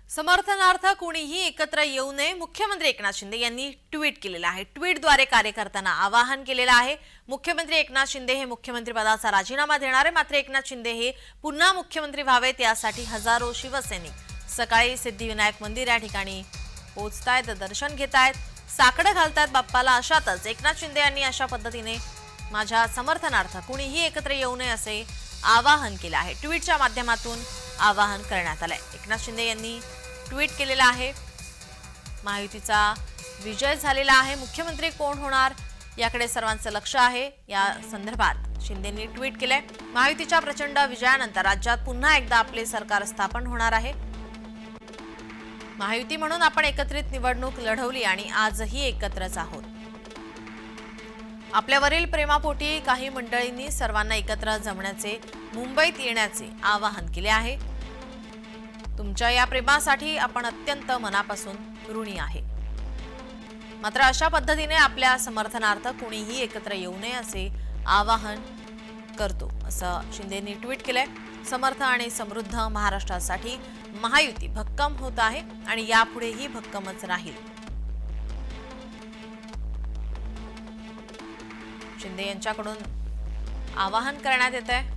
समर्थनार्थ कोणीही एकत्र येऊ नये, मुख्यमंत्री एकनाथ शिंदे यांनी ट्विट केलेलं आहे। ट्विटद्वारे कार्यकर्त्यांना आवाहन केलेलं आहे। मुख्यमंत्री एकनाथ शिंदे हे मुख्यमंत्री पदाचा राजीनामा देणार आहे, मात्र एकनाथ शिंदे हे पुन्हा मुख्यमंत्री व्हावेत यासाठी हजारो शिवसैनिक सकाळी सिद्धिविनायक मंदिर या ठिकाणी पोहोचतायत, दर्शन घेतायत, साकडं घालतायत बाप्पाला। अशातच एकनाथ शिंदे यांनी अशा पद्धतीने माझ्या समर्थनार्थ कोणीही एकत्र येऊ नये असे आवाहन केले आहे। ट्विटच्या माध्यमातून आवाहन करण्यात आले। एकनाथ शिंदे यांनी ट्विट केलेलं आहे, महायुतीचा विजय झालेला आहे, मुख्यमंत्री कोण होणार याकडे सर्वांचं लक्ष आहे। या संदर्भात शिंदेंनी ट्विट केले, महायुतीच्या प्रचंड विजयानंतर राज्यात पुन्हा एकदा आपले सरकार स्थापन होणार आहे। महायुती म्हणून आपण एकत्रित निवडणूक लढवली आणि आजही एकत्रच आहोत। आपल्यावरील प्रेमापोटी काही मंडळींनी सर्वांना एकत्र जमण्याचे, मुंबईत येण्याचे आवाहन केले आहे। तुमच्या या प्रेमासाठी आपण अत्यंत मनापासून ऋणी आहे। मात्र अशा पद्धतीने आपल्या समर्थनार्थ कोणीही एकत्र येऊ नये असे आवाहन करतो, असं शिंदेंनी ट्विट केलंय। समर्थ आणि समृद्ध महाराष्ट्रासाठी महायुती भक्कम होत आहे आणि यापुढेही भक्कमच राहील। शिंदे यांच्याकडून आवाहन करण्यात येत आहे।